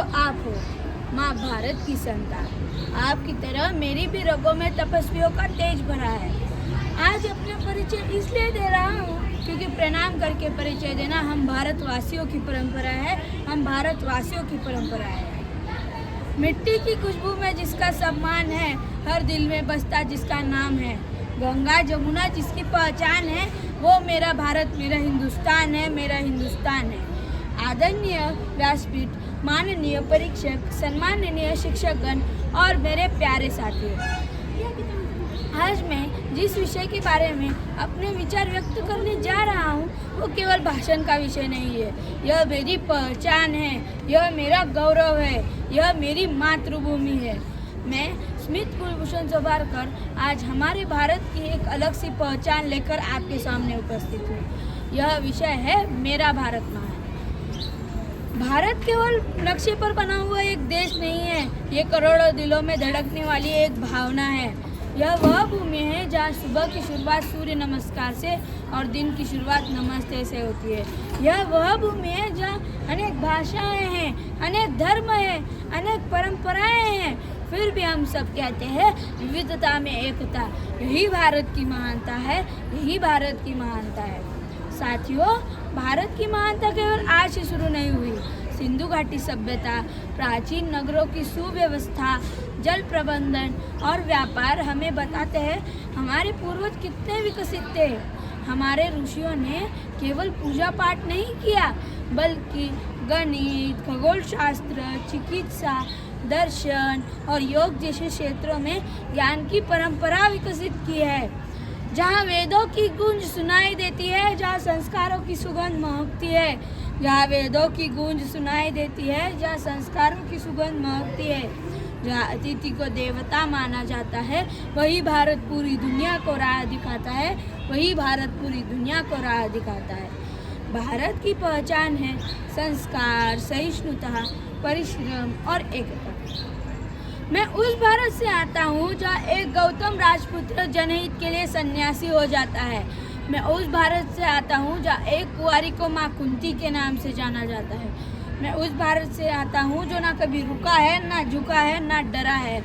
आप हो, माँ भारत की संतान। आपकी तरह मेरी भी रगों में तपस्वियों का तेज भरा है। आज अपना परिचय इसलिए दे रहा हूँ क्योंकि प्रणाम करके परिचय देना हम भारतवासियों की परंपरा है, हम भारतवासियों की परंपरा है। मिट्टी की खुशबू में जिसका सम्मान है, हर दिल में बसता जिसका नाम है, गंगा जमुना जिसकी पहचान है, वो मेरा भारत, मेरा हिंदुस्तान है, मेरा हिंदुस्तान है। आदरणीय व्यासपीठ, माननीय परीक्षक, सम्माननीय शिक्षकगण और मेरे प्यारे साथियों, आज मैं जिस विषय के बारे में अपने विचार व्यक्त करने जा रहा हूँ वो केवल भाषण का विषय नहीं है। यह मेरी पहचान है, यह मेरा गौरव है, यह मेरी मातृभूमि है। मैं स्मित कुलभूषण सावरकर आज हमारे भारत की एक अलग सी पहचान लेकर आपके सामने उपस्थित हूँ। यह विषय है मेरा भारत महान। भारत केवल नक्शे पर बना हुआ एक देश नहीं है, ये करोड़ों दिलों में धड़कने वाली एक भावना है। यह वह भूमि है जहाँ सुबह की शुरुआत सूर्य नमस्कार से और दिन की शुरुआत नमस्ते से होती है। यह वह भूमि है जहाँ अनेक भाषाएं हैं, अनेक धर्म हैं, अनेक परंपराएं हैं, फिर भी हम सब कहते हैं विविधता में एकता। यही भारत की महानता है, यही भारत की महानता है। साथियों, भारत की महानता केवल आज से शुरू नहीं हुई। सिंधु घाटी सभ्यता, प्राचीन नगरों की सुव्यवस्था, जल प्रबंधन और व्यापार हमें बताते हैं हमारे पूर्वज कितने विकसित थे। हमारे ऋषियों ने केवल पूजा पाठ नहीं किया, बल्कि गणित, खगोल शास्त्र, चिकित्सा, दर्शन और योग जैसे क्षेत्रों में ज्ञान की परंपरा विकसित की है। जहाँ वेदों की गूंज सुनाई देती है, जहाँ संस्कारों की सुगंध महकती है, जहाँ वेदों की गूंज सुनाई देती है, जहाँ संस्कारों की सुगंध महकती है, जहाँ अतिथि को देवता माना जाता है, वही भारत पूरी दुनिया को राह दिखाता है, वही भारत पूरी दुनिया को राह दिखाता है। भारत की पहचान है संस्कार, सहिष्णुता, परिश्रम और एकता। मैं उस भारत से आता हूँ जहाँ एक गौतम राजपुत्र जनहित के लिए सन्यासी हो जाता है। मैं उस भारत से आता हूँ जहाँ एक कुंवारी को माँ कुंती के नाम से जाना जाता है। मैं उस भारत से आता हूँ जो ना कभी रुका है, ना झुका है, ना डरा है।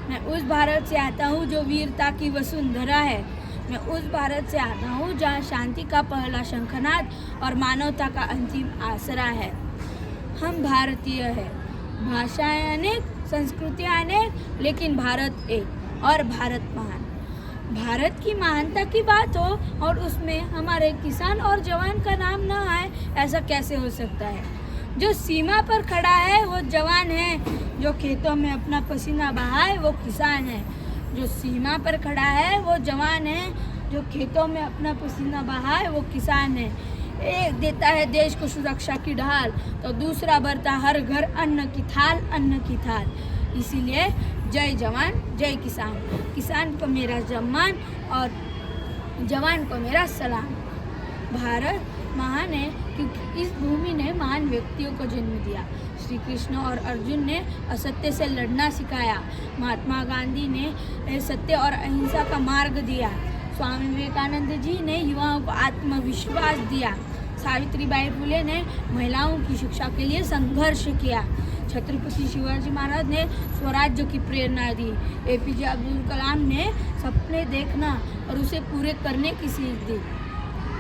मैं उस भारत से आता हूँ जो वीरता की वसुंधरा है। मैं उस भारत से आता हूँ जहाँ शांति का पहला शंखनाद और मानवता का अंतिम आसरा है। हम भारतीय हैं, भाषाएं अनेक, संस्कृतियाँ अनेक, लेकिन भारत एक और भारत महान। भारत की महानता की बात हो और उसमें हमारे किसान और जवान का नाम न आए, ऐसा कैसे हो सकता है? जो सीमा पर खड़ा है वो जवान है, जो खेतों में अपना पसीना बहाए वो किसान है। जो सीमा पर खड़ा है वो जवान है, जो खेतों में अपना पसीना बहाए वो किसान है। एक देता है देश को सुरक्षा की ढाल, तो दूसरा भरता हर घर अन्न की थाल, अन्न की थाल। इसीलिए जय जवान जय किसान, किसान को मेरा सम्मान और जवान को मेरा सलाम। भारत महान है क्योंकि इस भूमि ने महान व्यक्तियों को जन्म दिया। श्री कृष्ण और अर्जुन ने असत्य से लड़ना सिखाया। महात्मा गांधी ने सत्य और अहिंसा का मार्ग दिया। स्वामी विवेकानंद जी ने युवाओं को आत्मविश्वास दिया। सावित्रीबाई फुले ने महिलाओं की शिक्षा के लिए संघर्ष किया। छत्रपति शिवाजी महाराज ने स्वराज्य की प्रेरणा दी। एपीजे अब्दुल कलाम ने सपने देखना और उसे पूरे करने की सीख दी।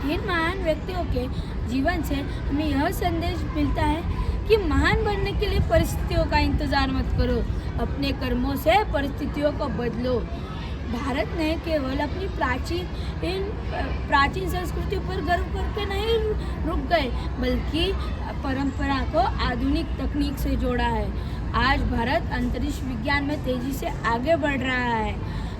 इन महान व्यक्तियों के जीवन से हमें यह संदेश मिलता है कि महान बनने के लिए परिस्थितियों का इंतजार मत करो, अपने कर्मों से परिस्थितियों को बदलो। भारत ने केवल अपनी प्राचीन संस्कृति पर गर्व करके नहीं रुक गए, बल्कि परंपरा को आधुनिक तकनीक से जोड़ा है। आज भारत अंतरिक्ष विज्ञान में तेजी से आगे बढ़ रहा है।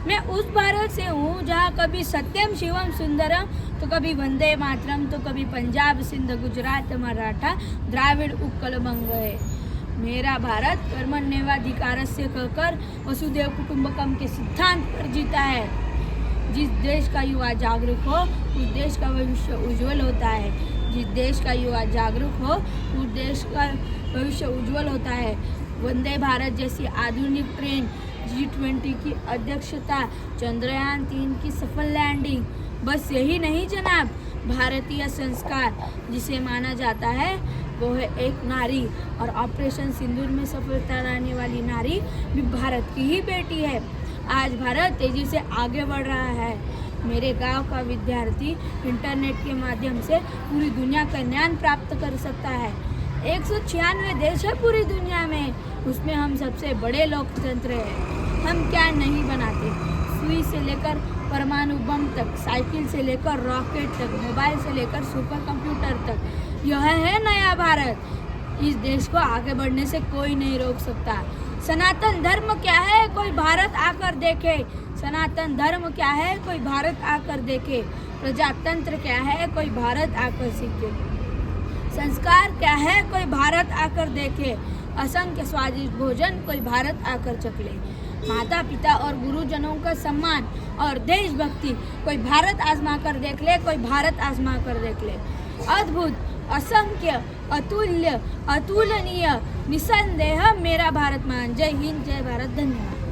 मैं उस भारत से हूँ जहाँ कभी सत्यम शिवम सुंदरम, तो कभी वंदे मातरम, तो कभी पंजाब सिंध गुजरात मराठा द्राविड़ उत्कल बंग है। मेरा भारत कर्मण्येवाधिकारस्य कहकर वसुधैव कुटुंबकम के सिद्धांत पर जीता है। जिस देश का युवा जागरूक हो उस देश का भविष्य उज्जवल होता है। जिस देश का युवा जागरूक हो उस देश का भविष्य उज्जवल होता है। वंदे भारत जैसी आधुनिक ट्रेन, G20 की अध्यक्षता, चंद्रयान 3 की सफल लैंडिंग, बस यही नहीं जनाब, भारतीय संस्कार जिसे माना जाता है वो है एक नारी, और ऑपरेशन सिंदूर में सफलता लाने वाली नारी भी भारत की ही बेटी है। आज भारत तेजी से आगे बढ़ रहा है। मेरे गांव का विद्यार्थी इंटरनेट के माध्यम से पूरी दुनिया का ज्ञान प्राप्त कर सकता है। 196 देश है पूरी दुनिया में, उसमें हम सबसे बड़े लोकतंत्र हैं। हम क्या नहीं बनाते, सुई से लेकर परमाणु बम तक, साइकिल से लेकर रॉकेट तक, मोबाइल से लेकर सुपर कंप्यूटर तक। यह है नया भारत। इस देश को आगे बढ़ने से कोई नहीं रोक सकता। सनातन धर्म क्या है, कोई भारत आकर देखे। सनातन धर्म क्या है, कोई भारत आकर देखे। प्रजातंत्र क्या है, कोई भारत आकर सीखे। संस्कार क्या है, कोई भारत आकर देखे। असंख्य स्वादिष्ट भोजन कोई भारत आकर चख ले। माता पिता और गुरुजनों का सम्मान और देशभक्ति कोई भारत आजमा कर देख ले, कोई भारत आजमा कर देख ले। अद्भुत, असंख्य, अतुल्य, अतुलनीय, निसंदेह मेरा भारत महान। जय हिंद, जय भारत, धन्यवाद।